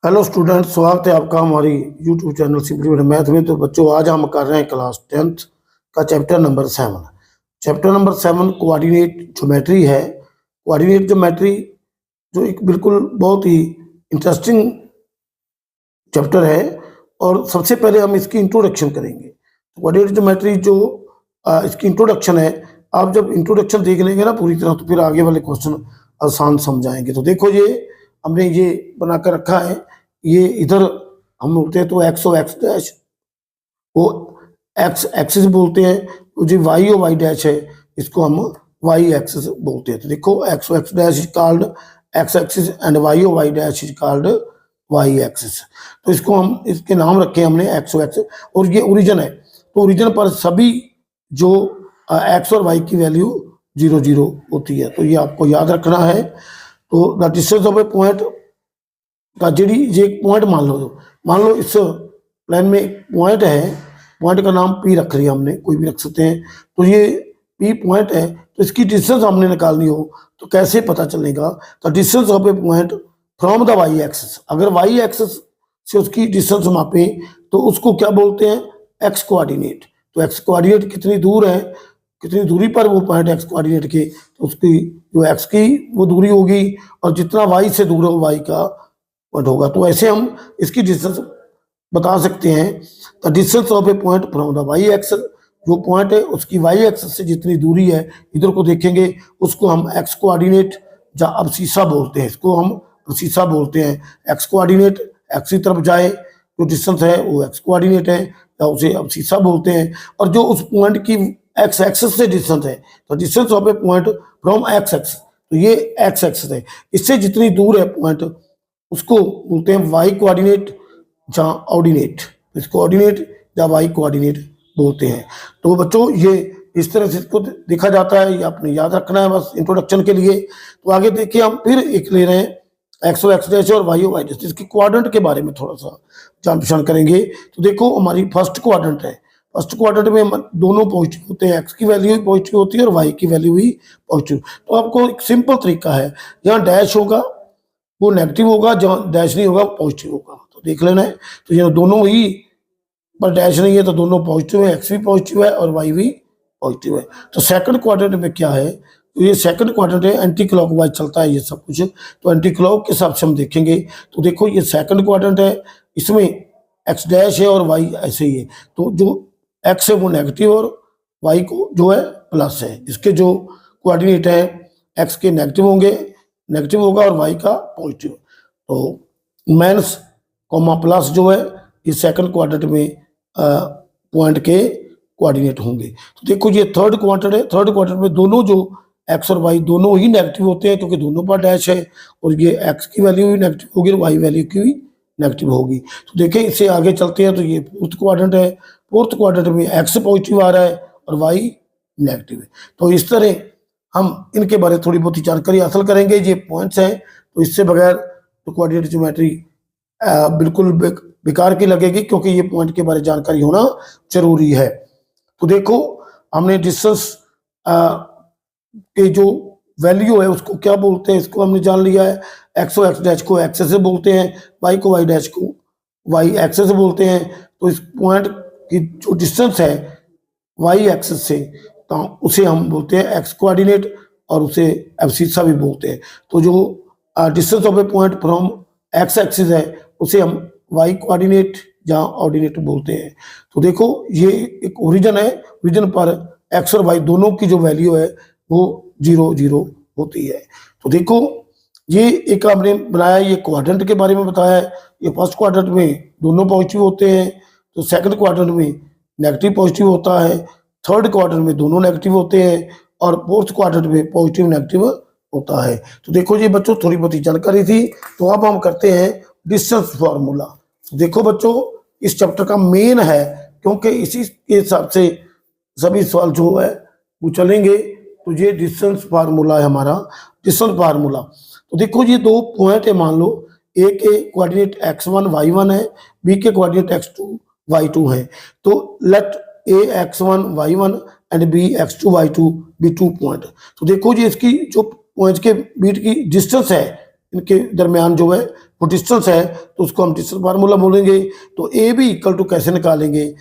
Hello student, स्वागत है आपका हमारी यूट्यूब चैनल सिंपली मैथ में। तो बच्चों, आज हम कर रहे हैं क्लास 10th का chapter number 7। Chapter number 7 coordinate geometry है। कोऑर्डिनेट ज्योमेट्री जो एक बिल्कुल बहुत ही इंटरेस्टिंग चैप्टर है, और सबसे पहले हम इसकी इंट्रोडक्शन करेंगे। कोऑर्डिनेट ज्योमेट्री जो इसकी इंट्रोडक्शन है, आप जब इंट्रोडक्शन देख लेंगे ना पूरी तरह, तो फिर आगे वाले क्वेश्चन आसान समझाएंगे। तो देखो, ये हमने ये बनाकर रखा है। ये इधर हम बोलते हैं तो एक्स और एक्स डैश, वो एक्स एक्सिस बोलते हैं। तो जो वाई और वाई डैश है, इसको हम वाई एक्सिस बोलते हैं। तो देखो, एक्स और X dash is called X axis and Y और Y dash is called Y axis. तो इसको हम इसके नाम रखे हमने एक्स और एक्स, और ये ओरिजिन है। तो ओरिजिन पर सभी जो एक्स और वाई की वैल्यू 0 0 होती है। तो ये आपको याद रखना है। तो the distance of a point का जी ये पॉइंट मान लो इस प्लान में एक पॉइंट है। पॉइंट का नाम पी रख लिया हमने, कोई भी रख सकते हैं। तो ये पी पॉइंट है, तो इसकी डिस्टेंस हमने निकालनी हो तो कैसे पता चलेगा? तो distance of a point from the Y axis. अगर वाई एक्सिस से उसकी डिस्टेंस मापें तो उसको क्या बोलते हैं? X coordinate. तो एक्स कोऑर्डिनेट कितनी दूर है, कितनी दूरी पर वो पॉइंट एक्स कोऑर्डिनेट के, तो उसकी जो एक्स की वो दूरी होगी, और जितना वाई से दूर हो वाई का पॉइंट होगा। तो ऐसे हम इसकी डिस्टेंस बता सकते हैं। The distance of a point from the Y axis, जो पॉइंट है उसकी वाई एक्सिस से जितनी दूरी है, इधर को देखेंगे, उसको हम एक्स कोऑर्डिनेट या अबसीसा बोलते हैं। इसको हम अबसीसा बोलते हैं। एक्स कोऑर्डिनेट एक्स की तरफ जाए, जो डिस्टेंस है वो एक्स कोऑर्डिनेट है, या उसे अबसीसा बोलते हैं। और जो उस पॉइंट की एक्स एक्सिस से डिस्टेंस है, तो distance of a point from x axis, तो ये एक्स एक्सिस है, इससे जितनी दूर है पॉइंट, उसको बोलते हैं वाई कोऑर्डिनेट या ऑर्डिनेट। इसको ऑर्डिनेट या वाई कोऑर्डिनेट बोलते हैं। तो बच्चों, ये इस तरह से इसको देखा जाता है, ये आपने याद रखना है बस इंट्रोडक्शन के लिए। तो आगे देखिए, हम फिर एक ले रहे हैं एक्स और एक्स डैश और वाई और वाई डैश। इसकी क्वाड्रेंट के बारे में थोड़ा सा जान पहचान करेंगे। तो देखो, हमारी फर्स्ट क्वाड्रेंट है। फर्स्ट क्वाड्रेंट में दोनों पॉजिटिव होते हैं, एक्स की वैल्यू भी पॉजिटिव होती है और वाई की वैल्यू भी पॉजिटिव। तो आपको एक सिंपल तरीका है, यहाँ डैश होगा वो नेगेटिव होगा, जहाँ डैश नहीं होगा वो पॉजिटिव होगा। तो देख लेना है। तो ये दोनों ही पर डैश नहीं है, तो दोनों पॉजिटिव है, एक्स भी पॉजिटिव है और वाई भी पॉजिटिव है। तो सेकंड क्वाड्रेंट में क्या है? तो ये सेकंड क्वाड्रेंट है, एंटी क्लॉकवाइज चलता है ये सब कुछ। तो एंटी क्लॉक के हिसाब से हम देखेंगे। तो देखो, ये सेकंड क्वाड्रेंट है, इसमें एक्स डैश है और वाई ऐसे ही है। तो जो एक्स है वो नेगेटिव और वाई को जो है प्लस है। इसके जो कोऑर्डिनेट है, एक्स के नेगेटिव होंगे, नेगेटिव होगा, और वाई का पॉजिटिव। तो माइनस कॉमा प्लस जो है, ये सेकंड क्वाड्रेंट में पॉइंट के कोऑर्डिनेट होंगे। तो देखो, ये थर्ड क्वाड्रेंट है। थर्ड क्वाड्रेंट में दोनों जो एक्स और वाई दोनों ही नेगेटिव होते हैं, क्योंकि दोनों पर डैश है, और ये एक्स की वैल्यू भी नेगेटिव होगी और वाई वैल्यू की भी नेगेटिव होगी। तो देखिए, इससे आगे चलते हैं। तो ये फोर्थ क्वाड्रेंट है। फोर्थ क्वाड्रेंट में एक्स पॉजिटिव आ रहा है और वाई नेगेटिव है। तो इस तरह हम इनके बारे में थोड़ी बहुत ही जानकारी हासिल करेंगे। ये पॉइंट्स हैं, तो इससे बगैर तो कोऑर्डिनेट ज्योमेट्री बिल्कुल बेकार की लगेगी, क्योंकि ये पॉइंट के बारे में जानकारी होना जरूरी है। तो देखो, हमने डिस्टेंस के जो वैल्यू है उसको क्या बोलते हैं, इसको हमने जान लिया है। एक्स और एक्स डैश को एक्स से बोलते हैं, वाई को वाई डैश को वाई एक्स से बोलते हैं। तो इस पॉइंट की जो डिस्टेंस है वाई एक्सिस से, तो उसे हम बोलते हैं एक्स कोऑर्डिनेट, और उसे एब्सिसा भी बोलते हैं। तो जो distance of a point from x axis है, उसे हम वाई कोऑर्डिनेट या ऑर्डिनेट बोलते हैं। तो देखो, ये एक ओरिजिन है। ओरिजिन पर एक्स और वाई दोनों की जो वैल्यू है वो 0 0 होती है। तो देखो, ये एक आपने बनाया, ये क्वाड्रेंट के बारे में बताया है। ये फर्स्ट क्वाड्रेंट में दोनों पॉजिटिव होते हैं, तो सेकंड क्वाड्रेंट में नेगेटिव पॉजिटिव होता है, थर्ड क्वाड्रेंट में दोनों नेगेटिव होते हैं, और फोर्थ क्वाड्रेंट में पॉजिटिव नेगेटिव होता है। तो देखो, ये बच्चों थोड़ी बहुत जानकारी थी। तो अब हम करते हैं डिस्टेंस फार्मूला। तो देखो बच्चों, इस चैप्टर का मेन है, क्योंकि इसी के हिसाब से सभी सवाल जो है वो चलेंगे। तो ये डिस्टेंस फार्मूला है हमारा, डिस्टेंस फार्मूला। तो देखो, ये दो पॉइंट है, मान लो ए के कोऑर्डिनेट x1 y1 है, बी के कोऑर्डिनेट x2 y2 है। तो let A x1 y1 and B x2 y2 be 2 point. तो देखो जी, इसकी जो पॉइंट के बीच की डिस्टेंस है, इनके दरमियान जो है वो डिस्टेंस है तो उसको हम डिस्टेंस फार्मूला बोलेंगे। तो ए बी इक्वल टू कैसे निकालेंगे,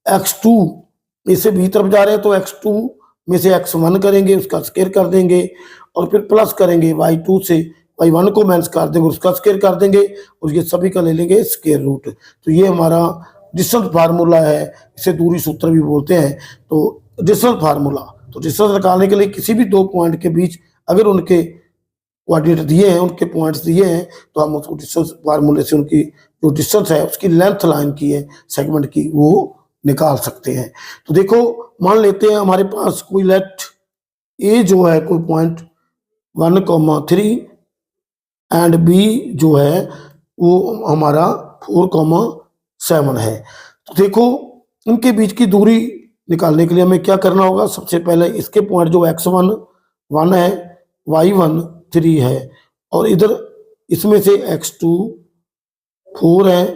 x2 इसे बी तरफ जा रहे हैं तो x2 में से x1 करेंगे, उसका स्क्वायर कर देंगे और फिर प्लस करेंगे y2 से y1 को माइनस कर देंगे, उसका स्क्वायर कर देंगे और ये सभी का ले लेंगे स्क्वायर रूट। तो ये हमारा डिस्टेंस फार्मूला है, इसे दूरी सूत्र भी बोलते हैं। तो डिस्टेंस फार्मूला, तो डिस्टेंस निकालने के लिए किसी भी दो पॉइंट के बीच अगर उनके कोऑर्डिनेट दिए हैं, उनके पॉइंट्स दिए हैं, तो हम उसको डिस्टेंस फार्मूले से उनकी जो डिस्टेंस है उसकी लेंथ लाइन की है सेगमेंट की वो निकाल सकते हैं। तो देखो मान लेते हैं हमारे पास कोई लेट ए जो है कोई पॉइंट 1,3 एंड बी जो है वो हमारा 4,7 है। तो देखो इनके बीच की दूरी निकालने के लिए हमें क्या करना होगा, सबसे पहले इसके पॉइंट जो x1 1 है, y1 3 है और इधर इसमें से x2 4 है,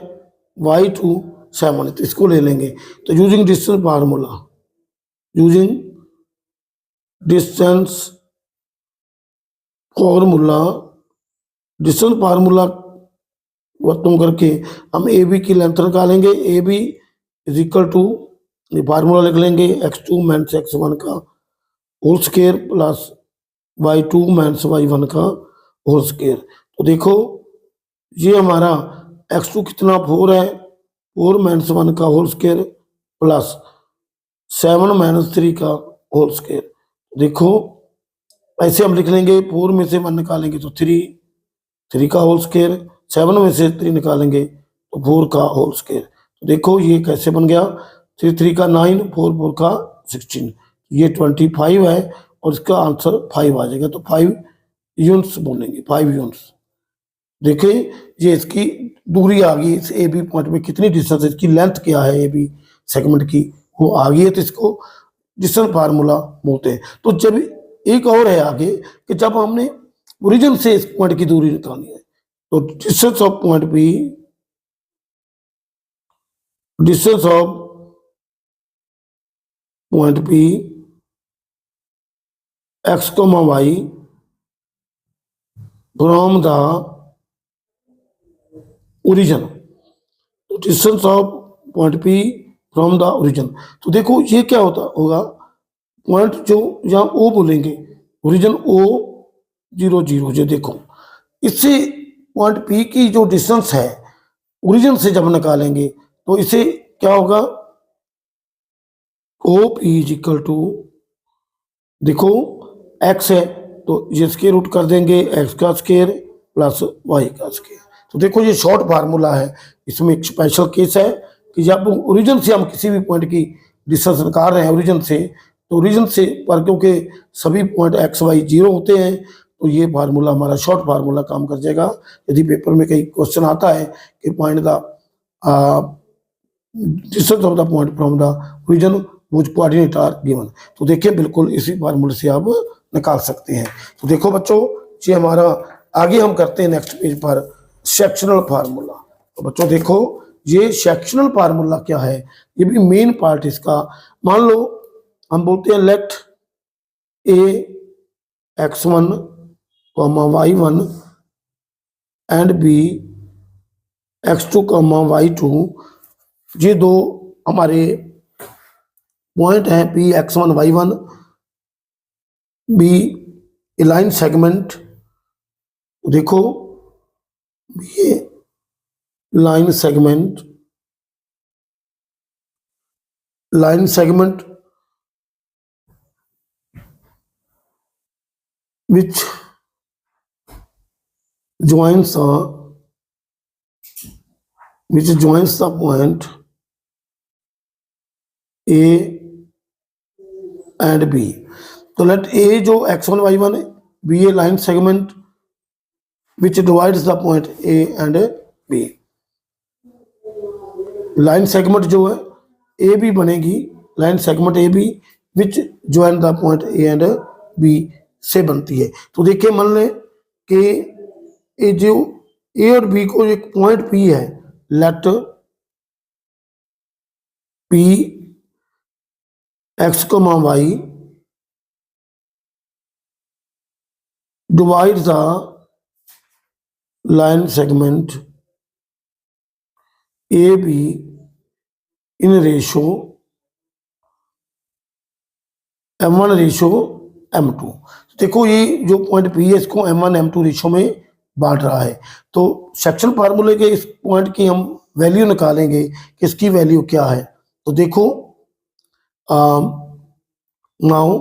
y2 7 है, तो इसको ले लेंगे। तो using distance formula, using distance formula, distance formula वर्तन करके हम ए बी की लेंथ निकालेंगे। A B is equal to formula लिख लेंगे x2 माइनस x1 का whole square plus y2 minus y1 का होल स्क्वायर। तो देखो ये हमारा x2 कितना 4 है, 4 माइनस 1 का होल स्क्वायर प्लस 7 माइनस 3 का होल स्क्वायर। देखो ऐसे हम लिख लेंगे, 4 में से 1 निकालेंगे तो 3 का होल स्क्वायर, 7 में से 3 निकालेंगे तो 4 का होल स्क्वायर। तो देखो ये कैसे बन गया, 3 का 9, 4 का 16, ये 25 है और इसका आंसर 5 आ जाएगा। तो 5 यूनिट्स बोलेंगे, 5 यूनिट्स। देखिए ये इसकी दूरी आ गई, इस ए बी पॉइंट में कितनी डिस्टेंस है, इसकी लेंथ क्या है ए बी सेगमेंट की वो आ गई है, तो इसको डिस्टेंस फार्मूला बोलते हैं। तो जब एक और है आगे कि जब हमने ओरिजिन से इस पॉइंट की दूरी निकालनी है तो distance of point B, distance of point B x, y from the origin, distance of point P from the origin. तो देखो ये क्या होता होगा, पॉइंट जो यहाँ ओ बोलेंगे, ओरिजिन ओ 0 0, ये देखो इससे पॉइंट पी की जो डिस्टेंस है ओरिजिन से जब निकालेंगे तो इसे क्या होगा, O P is equal to, देखो x है तो ये स्क्वायर रूट कर देंगे, x का स्क्वायर प्लस y का स्क्वायर। तो देखो ये शॉर्ट फार्मूला है, इसमें एक स्पेशल केस है कि जब ओरिजिन से हम किसी भी पॉइंट की डिस्टेंस निकाल रहे हैं ओरिजिन से, तो ओरिजिन से पर क्योंकि सभी पॉइंट एक्स वाई 0 होते हैं तो ये फार्मूला हमारा शॉर्ट फार्मूला काम कर जाएगा। यदि पेपर में कहीं क्वेश्चन आता है कि find the distance of the point from the origin which coordinate are given, तो देखिए बिल्कुल इसी फार्मूले से आप निकाल सकते हैं। तो देखो बच्चों ये हमारा आगे हम करते हैं नेक्स्ट पेज पर सेक्शनल फार्मूला। तो बच्चों देखो ये सेक्शनल फार्मूला क्या है, ये भी मेन पार्ट इसका। मान लो हम बोलते हैं late A x1 y1 and B x2 y2, ये दो हमारे पॉइंट हैं P x1 y1 B line segment. देखो ये line segment which joins the point A and B। तो लेट A जो x1 y1 है, B a line segment which divides the point A and B। Line segment जो है A B बनेगी, line segment A B which join the point A and B से बनती है। तो देखिए मान लें कि ए जो ए और बी को एक पॉइंट पी है, let P X Y divide the line segment A B in ratio M1 ratio M2। देखो ये जो पॉइंट P है इसको M1 M2 रेशो में बांट रहा है। तो सेक्शन फार्मूले के इस पॉइंट की हम वैल्यू निकालेंगे कि इसकी वैल्यू क्या है। तो देखो नाउ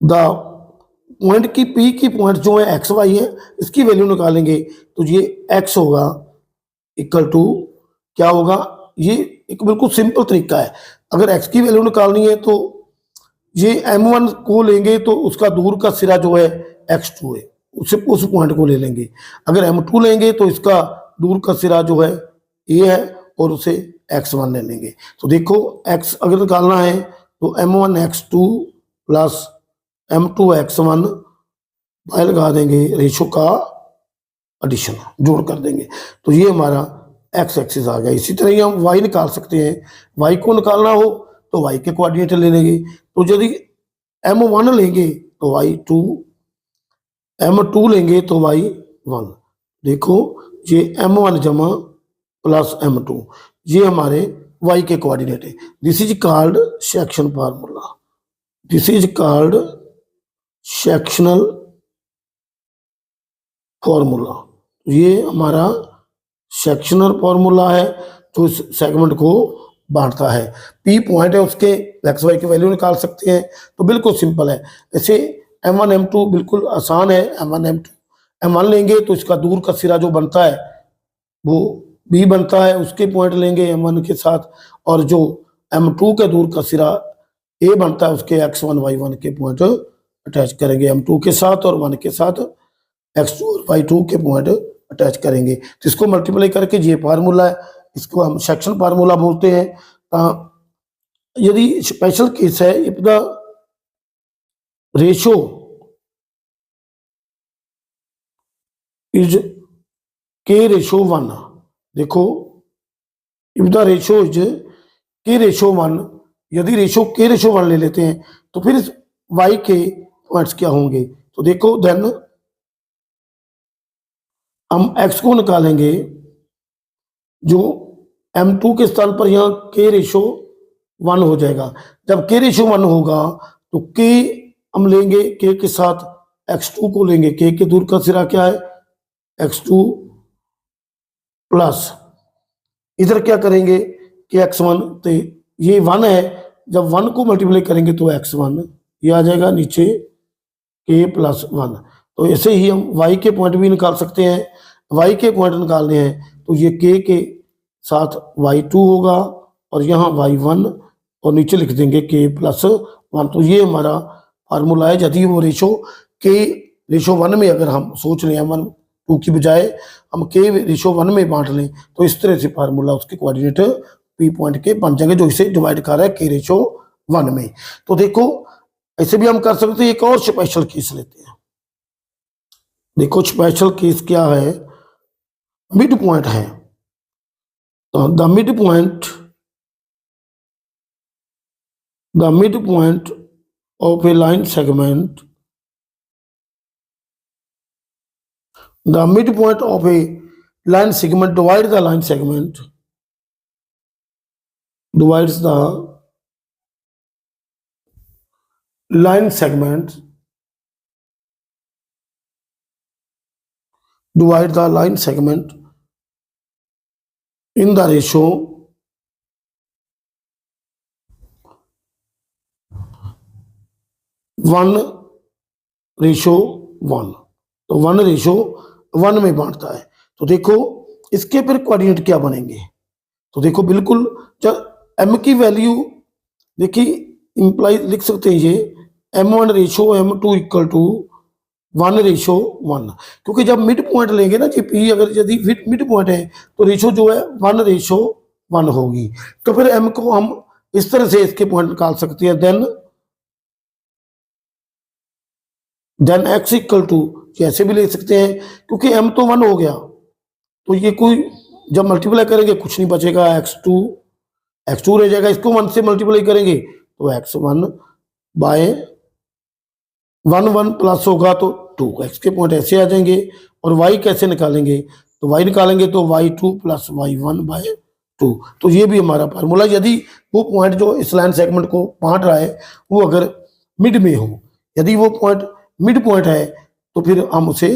द पॉइंट की P की पॉइंट जो है एक्स वाई है इसकी वैल्यू निकालेंगे तो ये x होगा इक्वल टू क्या होगा। ये एक बिल्कुल सिंपल तरीका है। अगर x की वैल्यू निकालनी है तो ये M1 को लेंगे तो उसका दूर का सिरा जो है x2 है, उस पॉइंट को ले लेंगे। अगर M2 लेंगे तो इसका दूर का सिरा जो है a है और उसे x1 ले लेंगे। तो देखो x अगर निकालना है तो M1 x2 plus M2 x1 bye लगा देंगे, रेशो का एडिशन जोड़ कर देंगे तो ये हमारा x एक्सिस आ गया। इसी तरह ही हम y निकाल सकते हैं। y को निकालना हो तो y के कोऑर्डिनेट ले लेंगे। तो यदि M1 लेंगे तो y2, M2 लेंगे तो y1। देखो ये M1 जमा प्लस M2 ये हमारे y के कोऑर्डिनेट है। This is called section formula. This is called sectional formula. ये हमारा सेक्शनल फॉर्मूला है जो इस सेगमेंट को बांटता है। P पॉइंट है उसके एक्स वाई की वैल्यू निकाल सकते हैं तो बिल्कुल सिंपल है। ऐसे M1 M2 बिल्कुल आसान है। M1 M2 M1 लेंगे तो इसका दूर का सिरा जो बनता है वो B बनता है, उसके पॉइंट लेंगे M1 के साथ, और जो M2 के दूर का सिरा A बनता है उसके x1 y1 के पॉइंट अटैच करेंगे M2 के साथ, और 1 के साथ x2 और y2 के पॉइंट अटैच करेंगे। तो इसको मल्टीप्लाई करके ये फार्मूला है, इसको हम सेक्शन फार्मूला बोलते हैं। यदि स्पेशल केस है if the ratio is k ratio 1, देखो if the ratio is k ratio 1, यदि रेशो k रेशो 1 ले लेते हैं तो फिर इस y के पॉइंट्स क्या होंगे। तो देखो देन हम x को निकालेंगे जो M2 के स्थान पर यहाँ k रेशो 1 हो जाएगा। जब k रेशो 1 होगा तो k हम लेंगे, k के साथ x2 को लेंगे, k के दूर का सिरा क्या है x2 प्लस इधर क्या करेंगे कि x1, तो ये 1 है, जब 1 को मल्टीप्लाई करेंगे तो x1 ये आ जाएगा नीचे k प्लस 1। तो ऐसे ही हम y के पॉइंट भी निकाल सकते हैं। y के पॉइंट निकालने हैं तो ये k के साथ y2 होगा और यहाँ y1 और नीचे लिख देंगे k प्लस 1। तो ये हमारा फार्मूला है। यदि वो रेशो k रेशो 1 में अगर हम सोच लें M1 2 की बजाय हम k रेशो 1 में बांट लें तो इस तरह से फार्मूला उसके कोऑर्डिनेट P पॉइंट के बन जाएंगे जो इसे डिवाइड कर रहा है k रेशो 1 में। तो देखो ऐसे भी हम कर सकते हैं। एक और स्पेशल केस लेते हैं। देखो स्पेशल केस क्या है, मिड पॉइंट है। तो the mid point of A line segment, the midpoint of a line segment divides the line segment, divides the line segment, divide the line segment in the ratio 1:1। तो 1:1 में बांटता है। तो देखो इसके फिर कोऑर्डिनेट क्या बनेंगे। तो देखो बिल्कुल जब m की वैल्यू देखिए इंप्लाई लिख सकते हैं ये M1 ratio M2 equal to 1:1, क्योंकि जब मिड पॉइंट लेंगे ना जी P अगर यदि मिड पॉइंट है तो रेशो जो है 1:1 होगी। तो फिर m को हम इस तरह से इसके पॉइंट निकाल सकते हैं। देन x इक्वल टू ऐसे भी ले सकते हैं क्योंकि m तो 1 हो गया तो ये कोई जब मल्टीप्लाई करेंगे कुछ नहीं बचेगा, x2 रह जाएगा। इसको 1 से मल्टीप्लाई करेंगे तो x1 बाय 1 1 प्लस होगा तो 2, एक्स के पॉइंट ऐसे आ जाएंगे। और वाई कैसे निकालेंगे, तो वाई निकालेंगे तो y2 प्लस y1/2। तो ये भी हमारा फार्मूला, यदि वो पॉइंट जो इस लाइन सेगमेंट को बांट रहा है वो अगर मिड में हो, यदि वो पॉइंट मिड पॉइंट है तो फिर हम उसे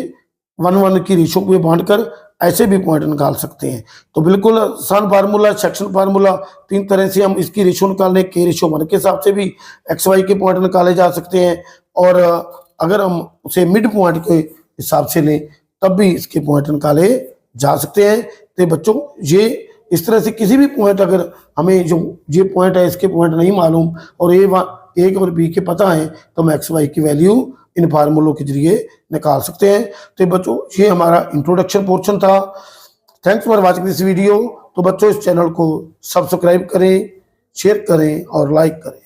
1:1 की रेशो पे बांट कर ऐसे भी पॉइंट निकाल सकते हैं। तो बिल्कुल आसान फार्मूला, सेक्शन फार्मूला। 3 तरह से हम इसकी रेशो निकालने k/1 के हिसाब से भी एक्स वाई के पॉइंट निकाले जा सकते हैं, और अगर हम उसे मिड पॉइंट के हिसाब से लें तब भी इसके पॉइंट निकाले जा सकते हैं। तो बच्चों ये इस तरह से किसी भी पॉइंट, अगर हमें जो ये पॉइंट है इसके पॉइंट नहीं मालूम और ए और बी के पता है तो हम एक्स वाई की वैल्यू इन फार्मूलों के जरिए निकाल सकते हैं। तो बच्चों ये हमारा इंट्रोडक्शन पोर्शन था। Thanks for watching this video. तो बच्चों इस चैनल को सब्सक्राइब करें, शेयर करें और लाइक करें।